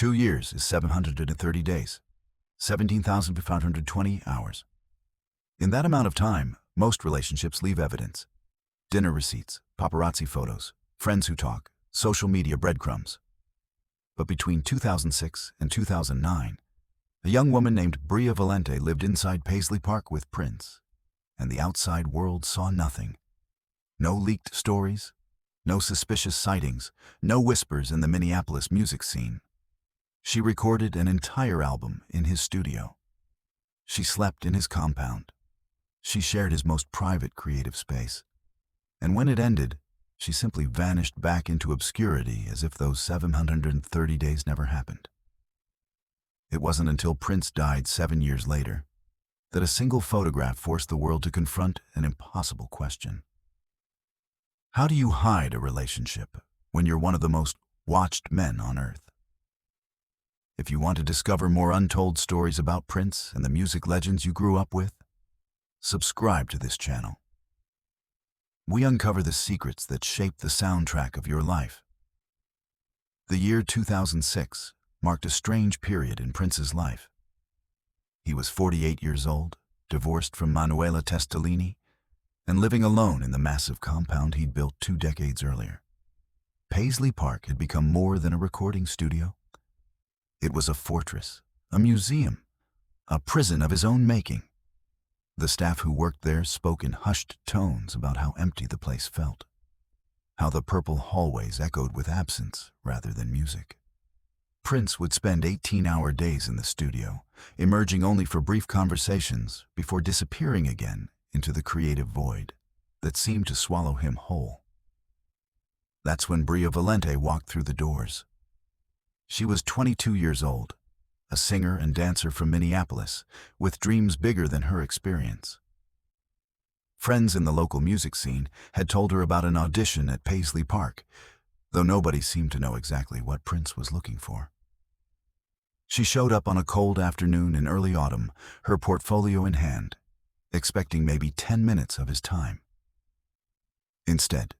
2 years is 730 days, 17,520 hours. In that amount of time, most relationships leave evidence. Dinner receipts, paparazzi photos, friends who talk, social media breadcrumbs. But between 2006 and 2009, a young woman named Bria Valente lived inside Paisley Park with Prince, and the outside world saw nothing. No leaked stories, no suspicious sightings, no whispers in the Minneapolis music scene. She recorded an entire album in his studio. She slept in his compound. She shared his most private creative space. And when it ended, she simply vanished back into obscurity as if those 730 days never happened. It wasn't until Prince died 7 years later that a single photograph forced the world to confront an impossible question. How do you hide a relationship when you're one of the most watched men on earth? If you want to discover more untold stories about Prince and the music legends you grew up with, subscribe to this channel. We uncover the secrets that shape the soundtrack of your life. The year 2006 marked a strange period in Prince's life. He was 48 years old, divorced from Manuela Testolini, and living alone in the massive compound he'd built 2 decades earlier. Paisley Park had become more than a recording studio. It was a fortress, a museum, a prison of his own making. The staff who worked there spoke in hushed tones about how empty the place felt, how the purple hallways echoed with absence rather than music. Prince would spend 18-hour days in the studio, emerging only for brief conversations before disappearing again into the creative void that seemed to swallow him whole. That's when Bria Valente walked through the doors. She was 22 years old, a singer and dancer from Minneapolis, with dreams bigger than her experience. Friends in the local music scene had told her about an audition at Paisley Park, though nobody seemed to know exactly what Prince was looking for. She showed up on a cold afternoon in early autumn, her portfolio in hand, expecting maybe 10 minutes of his time. Instead,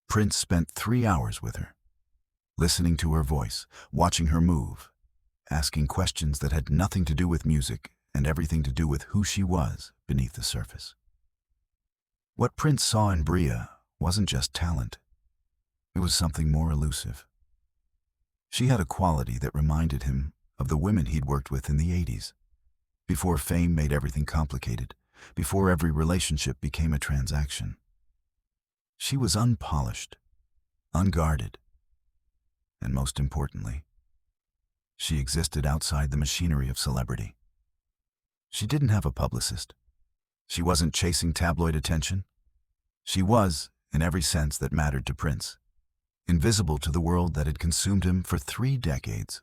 Prince spent 3 hours with her, listening to her voice, watching her move, asking questions that had nothing to do with music and everything to do with who she was beneath the surface. What Prince saw in Bria wasn't just talent. It was something more elusive. She had a quality that reminded him of the women he'd worked with in the 80s, before fame made everything complicated, before every relationship became a transaction. She was unpolished, unguarded, and most importantly, she existed outside the machinery of celebrity. She didn't have a publicist. She wasn't chasing tabloid attention. She was, in every sense that mattered to Prince, invisible to the world that had consumed him for 3 decades.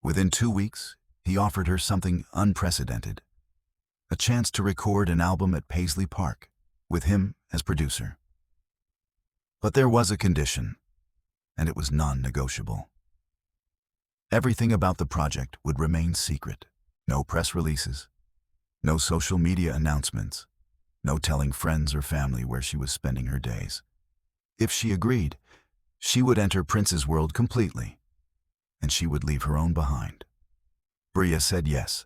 Within 2 weeks, he offered her something unprecedented, a chance to record an album at Paisley Park, with him as producer. But there was a condition, and it was non-negotiable. Everything about the project would remain secret. No press releases, no social media announcements, no telling friends or family where she was spending her days. If she agreed, she would enter Prince's world completely, and she would leave her own behind. Bria said yes,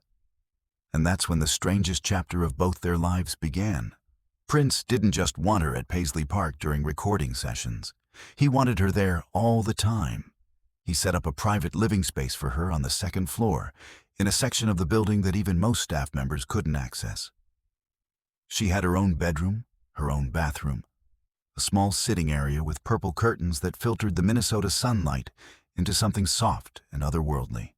and that's when the strangest chapter of both their lives began. Prince didn't just want her at Paisley Park during recording sessions. He wanted her there all the time. He set up a private living space for her on the 2nd floor, in a section of the building that even most staff members couldn't access. She had her own bedroom, her own bathroom, a small sitting area with purple curtains that filtered the Minnesota sunlight into something soft and otherworldly.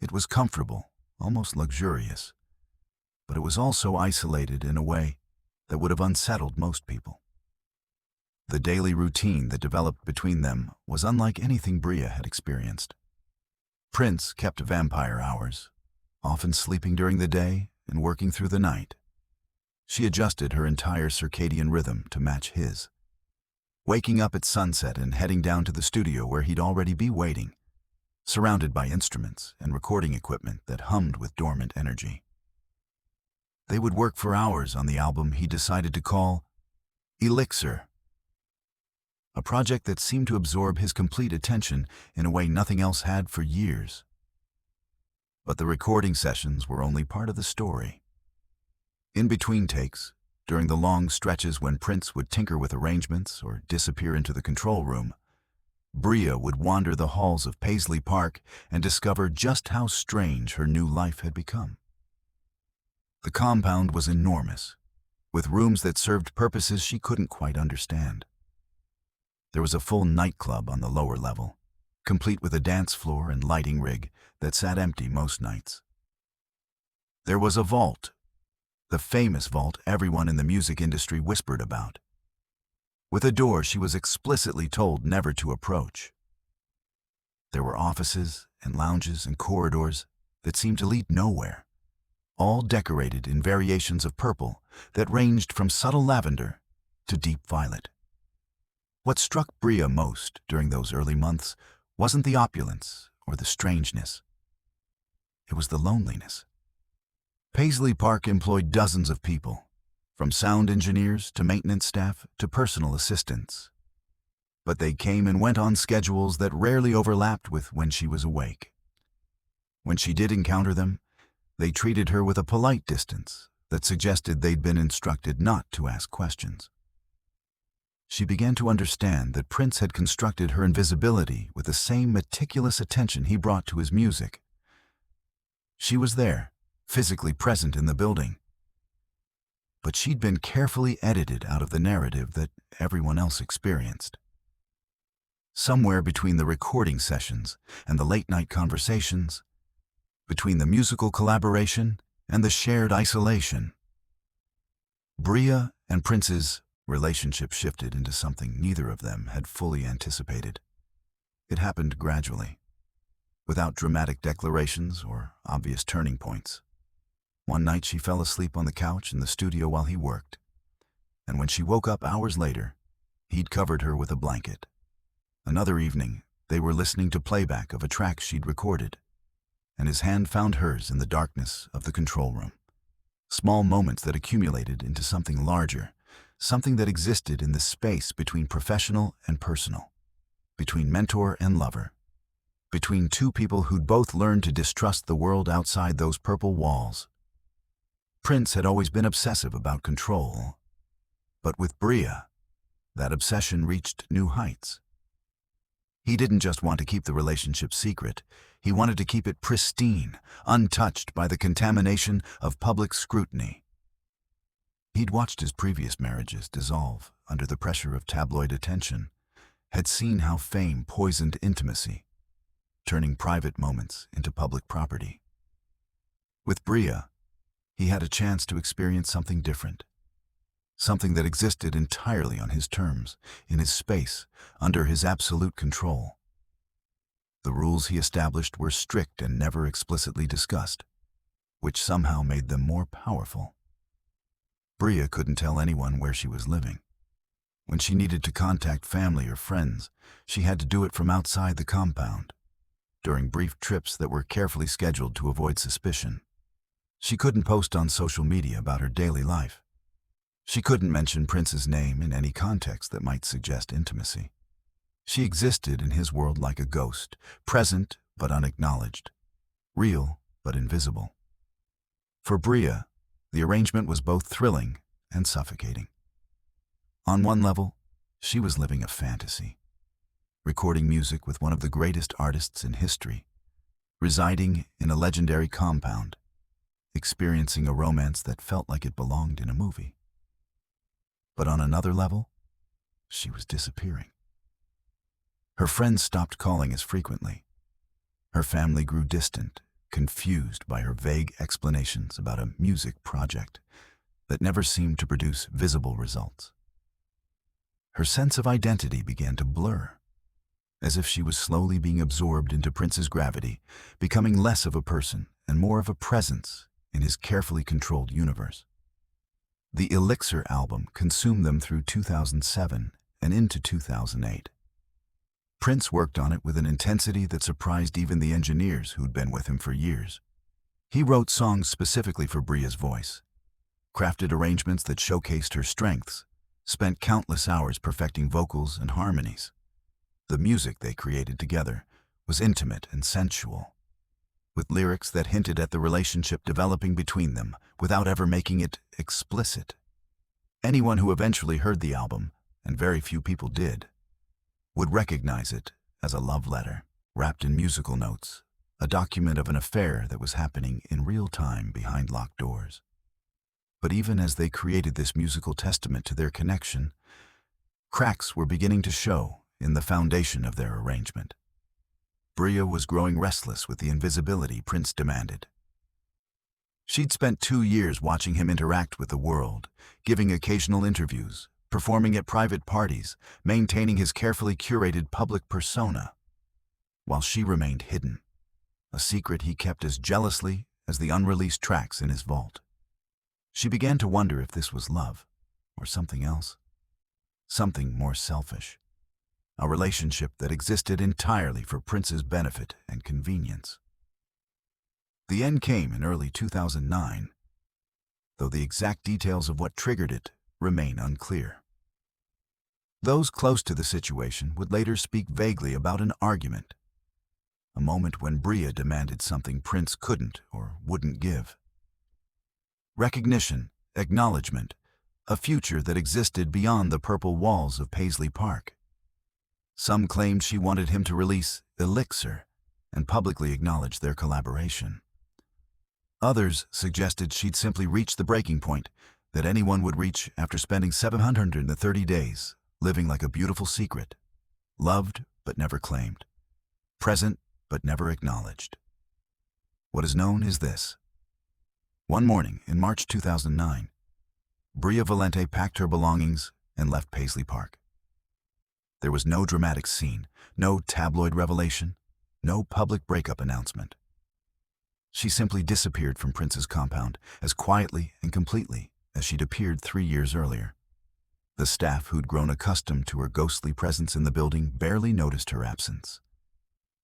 It was comfortable, almost luxurious, but it was also isolated in a way that would have unsettled most people. The daily routine that developed between them was unlike anything Bria had experienced. Prince kept vampire hours, often sleeping during the day and working through the night. She adjusted her entire circadian rhythm to match his, waking up at sunset and heading down to the studio where he'd already be waiting, surrounded by instruments and recording equipment that hummed with dormant energy. They would work for hours on the album he decided to call Elixer. a project that seemed to absorb his complete attention in a way nothing else had for years. But the recording sessions were only part of the story. In between takes, during the long stretches when Prince would tinker with arrangements or disappear into the control room, Bria would wander the halls of Paisley Park and discover just how strange her new life had become. The compound was enormous, with rooms that served purposes she couldn't quite understand. There was a full nightclub on the lower level, complete with a dance floor and lighting rig that sat empty most nights. There was a vault, the famous vault everyone in the music industry whispered about, with a door she was explicitly told never to approach. There were offices and lounges and corridors that seemed to lead nowhere, all decorated in variations of purple that ranged from subtle lavender to deep violet. What struck Bria most during those early months wasn't the opulence or the strangeness. It was the loneliness. Paisley Park employed dozens of people, from sound engineers to maintenance staff to personal assistants. But they came and went on schedules that rarely overlapped with when she was awake. When she did encounter them, they treated her with a polite distance that suggested they'd been instructed not to ask questions. She began to understand that Prince had constructed her invisibility with the same meticulous attention he brought to his music. She was there, physically present in the building, but she'd been carefully edited out of the narrative that everyone else experienced. Somewhere between the recording sessions and the late-night conversations, between the musical collaboration and the shared isolation, Bria and Prince's relationship shifted into something neither of them had fully anticipated. It happened gradually, without dramatic declarations or obvious turning points. One night she fell asleep on the couch in the studio while he worked, and when she woke up hours later, he'd covered her with a blanket. Another evening, they were listening to playback of a track she'd recorded, and his hand found hers in the darkness of the control room. Small moments that accumulated into something larger, something that existed in the space between professional and personal, between mentor and lover, between two people who'd both learned to distrust the world outside those purple walls. Prince had always been obsessive about control, but with Bria, that obsession reached new heights. He didn't just want to keep the relationship secret, he wanted to keep it pristine, untouched by the contamination of public scrutiny. He'd watched his previous marriages dissolve under the pressure of tabloid attention, had seen how fame poisoned intimacy, turning private moments into public property. With Bria, he had a chance to experience something different, something that existed entirely on his terms, in his space, under his absolute control. The rules he established were strict and never explicitly discussed, which somehow made them more powerful. Bria couldn't tell anyone where she was living. When she needed to contact family or friends, she had to do it from outside the compound, during brief trips that were carefully scheduled to avoid suspicion. She couldn't post on social media about her daily life. She couldn't mention Prince's name in any context that might suggest intimacy. She existed in his world like a ghost, present but unacknowledged, real but invisible. For Bria, the arrangement was both thrilling and suffocating. On one level, she was living a fantasy, recording music with one of the greatest artists in history, residing in a legendary compound, experiencing a romance that felt like it belonged in a movie. But on another level, she was disappearing. Her friends stopped calling as frequently. Her family grew distant, confused by her vague explanations about a music project that never seemed to produce visible results. Her sense of identity began to blur, as if she was slowly being absorbed into Prince's gravity, becoming less of a person and more of a presence in his carefully controlled universe. The Elixer album consumed them through 2007 and into 2008. Prince worked on it with an intensity that surprised even the engineers who'd been with him for years. He wrote songs specifically for Bria's voice, crafted arrangements that showcased her strengths, spent countless hours perfecting vocals and harmonies. The music they created together was intimate and sensual, with lyrics that hinted at the relationship developing between them without ever making it explicit. Anyone who eventually heard the album, and very few people did, would recognize it as a love letter, wrapped in musical notes, a document of an affair that was happening in real time behind locked doors. But even as they created this musical testament to their connection, cracks were beginning to show in the foundation of their arrangement. Bria was growing restless with the invisibility Prince demanded. She'd spent 2 years watching him interact with the world, giving occasional interviews, performing at private parties, maintaining his carefully curated public persona, while she remained hidden, a secret he kept as jealously as the unreleased tracks in his vault. She began to wonder if this was love, or something else, something more selfish, a relationship that existed entirely for Prince's benefit and convenience. The end came in early 2009, though the exact details of what triggered it remain unclear. Those close to the situation would later speak vaguely about an argument, a moment when Bria demanded something Prince couldn't or wouldn't give. Recognition, acknowledgement, a future that existed beyond the purple walls of Paisley Park. Some claimed she wanted him to release Elixer and publicly acknowledge their collaboration. Others suggested she'd simply reached the breaking point that anyone would reach after spending 730 days living like a beautiful secret, loved but never claimed, present but never acknowledged. What is known is this. One morning in March 2009, Bria Valente packed her belongings and left Paisley Park. There was no dramatic scene, no tabloid revelation, no public breakup announcement. She simply disappeared from Prince's compound as quietly and completely as she'd appeared 3 years earlier. The staff who'd grown accustomed to her ghostly presence in the building barely noticed her absence.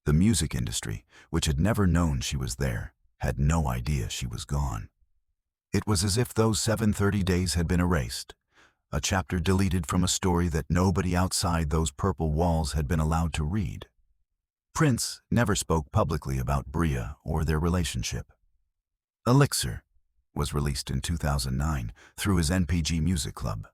The music industry, which had never known she was there, had no idea she was gone. It was as if those 730 days had been erased, a chapter deleted from a story that nobody outside those purple walls had been allowed to read. Prince never spoke publicly about Bria or their relationship. Elixer was released in 2009 through his NPG Music Club,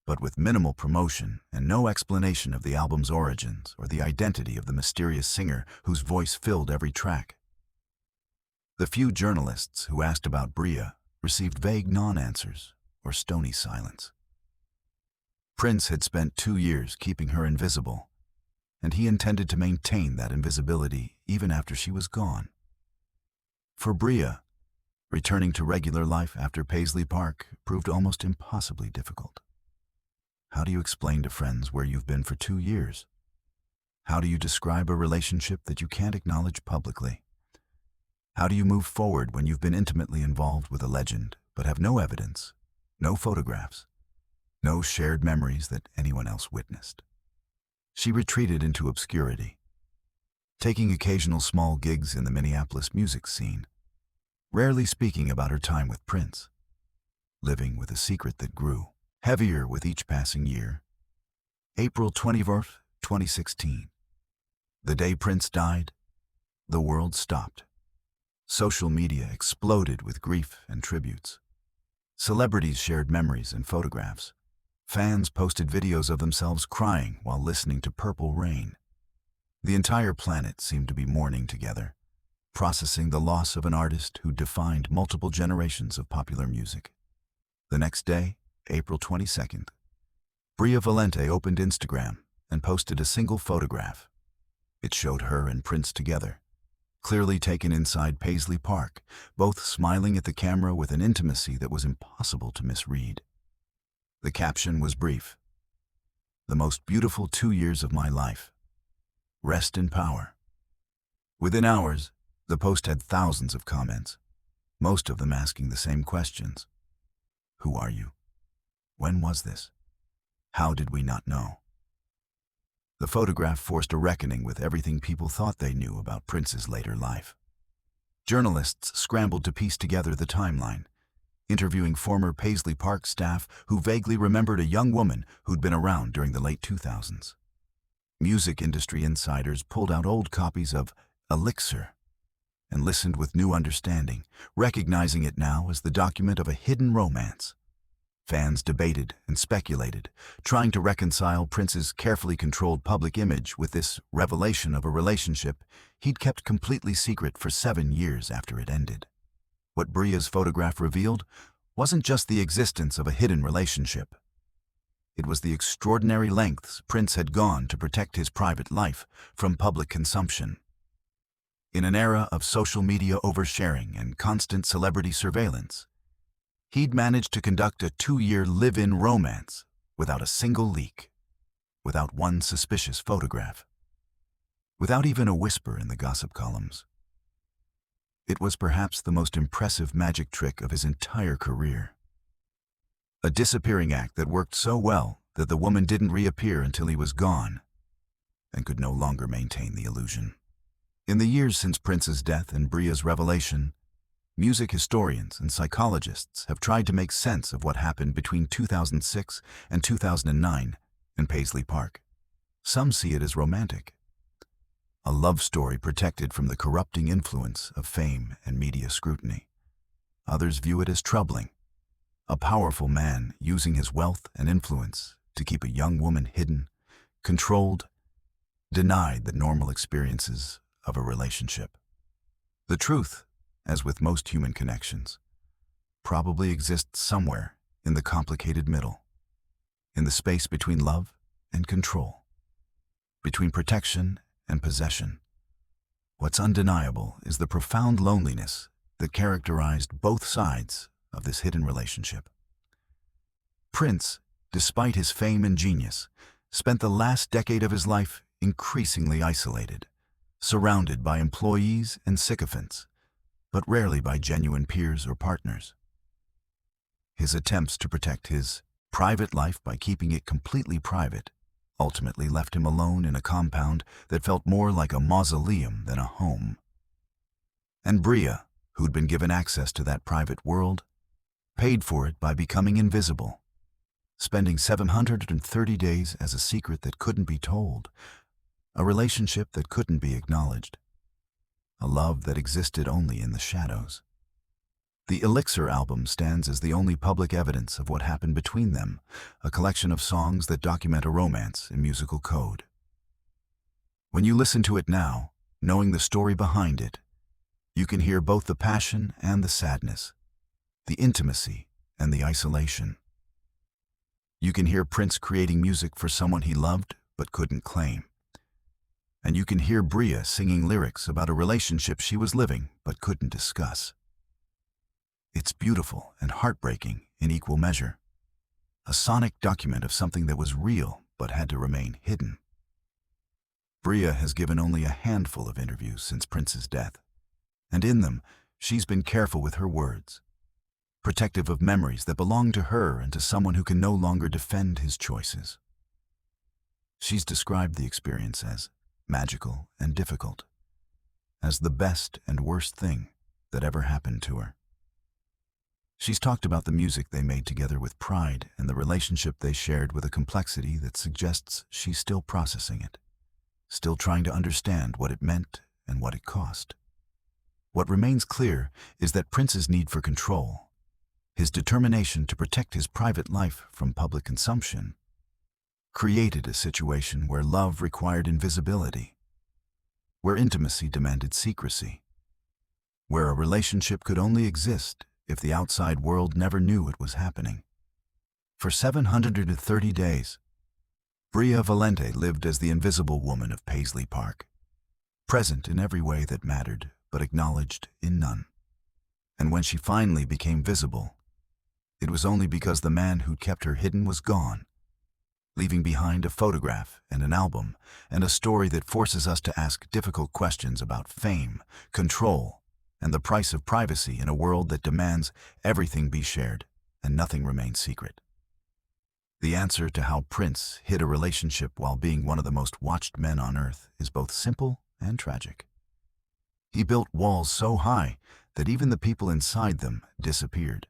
but with minimal promotion and no explanation of the album's origins or the identity of the mysterious singer whose voice filled every track. The few journalists who asked about Bria received vague non-answers or stony silence. Prince had spent 2 years keeping her invisible, and he intended to maintain that invisibility even after she was gone. For Bria, returning to regular life after Paisley Park proved almost impossibly difficult. How do you explain to friends where you've been for 2 years? How do you describe a relationship that you can't acknowledge publicly? How do you move forward when you've been intimately involved with a legend but have no evidence, no photographs, no shared memories that anyone else witnessed? She retreated into obscurity, taking occasional small gigs in the Minneapolis music scene, rarely speaking about her time with Prince, living with a secret that grew heavier with each passing year. April 24th, 2016. The day Prince died, the world stopped. Social media exploded with grief and tributes. Celebrities shared memories and photographs. Fans posted videos of themselves crying while listening to Purple Rain. The entire planet seemed to be mourning together, processing the loss of an artist who defined multiple generations of popular music. The next day, April 22nd, Bria Valente opened Instagram and posted a single photograph. It showed her and Prince together, clearly taken inside Paisley Park, both smiling at the camera with an intimacy that was impossible to misread. The caption was brief. "The most beautiful 2 years of my life. Rest in power." Within hours, the post had thousands of comments, most of them asking the same questions. Who are you? When was this? How did we not know? The photograph forced a reckoning with everything people thought they knew about Prince's later life. Journalists scrambled to piece together the timeline, interviewing former Paisley Park staff who vaguely remembered a young woman who'd been around during the late 2000s. Music industry insiders pulled out old copies of Elixer and listened with new understanding, recognizing it now as the document of a hidden romance. Fans debated and speculated, trying to reconcile Prince's carefully controlled public image with this revelation of a relationship he'd kept completely secret for 7 years after it ended. What Bria's photograph revealed wasn't just the existence of a hidden relationship. It was the extraordinary lengths Prince had gone to protect his private life from public consumption. In an era of social media oversharing and constant celebrity surveillance, he'd managed to conduct a 2-year live-in romance without a single leak, without one suspicious photograph, without even a whisper in the gossip columns. It was perhaps the most impressive magic trick of his entire career. A disappearing act that worked so well that the woman didn't reappear until he was gone and could no longer maintain the illusion. In the years since Prince's death and Bria's revelation, music historians and psychologists have tried to make sense of what happened between 2006 and 2009 in Paisley Park. Some see it as romantic, a love story protected from the corrupting influence of fame and media scrutiny. Others view it as troubling, a powerful man using his wealth and influence to keep a young woman hidden, controlled, denied the normal experiences of a relationship. The truth, as with most human connections, probably exists somewhere in the complicated middle, in the space between love and control, between protection and possession. What's undeniable is the profound loneliness that characterized both sides of this hidden relationship. Prince, despite his fame and genius, spent the last decade of his life increasingly isolated, surrounded by employees and sycophants, but rarely by genuine peers or partners. His attempts to protect his private life by keeping it completely private ultimately left him alone in a compound that felt more like a mausoleum than a home. And Bria, who'd been given access to that private world, paid for it by becoming invisible, spending 730 days as a secret that couldn't be told, a relationship that couldn't be acknowledged, a love that existed only in the shadows. The Elixer album stands as the only public evidence of what happened between them, a collection of songs that document a romance in musical code. When you listen to it now, knowing the story behind it, you can hear both the passion and the sadness, the intimacy and the isolation. You can hear Prince creating music for someone he loved but couldn't claim. And you can hear Bria singing lyrics about a relationship she was living but couldn't discuss. It's beautiful and heartbreaking in equal measure, a sonic document of something that was real but had to remain hidden. Bria has given only a handful of interviews since Prince's death, and in them, she's been careful with her words, protective of memories that belong to her and to someone who can no longer defend his choices. She's described the experience as magical and difficult, as the best and worst thing that ever happened to her. She's talked about the music they made together with pride and the relationship they shared with a complexity that suggests she's still processing it, still trying to understand what it meant and what it cost. What remains clear is that Prince's need for control, his determination to protect his private life from public consumption, created a situation where love required invisibility, where intimacy demanded secrecy, where a relationship could only exist if the outside world never knew it was happening. For 730 days, Bria Valente lived as the invisible woman of Paisley Park, present in every way that mattered, but acknowledged in none. And when she finally became visible, it was only because the man who'd kept her hidden was gone, leaving behind a photograph and an album and a story that forces us to ask difficult questions about fame, control, and the price of privacy in a world that demands everything be shared and nothing remain secret. The answer to how Prince hid a relationship while being one of the most watched men on earth is both simple and tragic. He built walls so high that even the people inside them disappeared.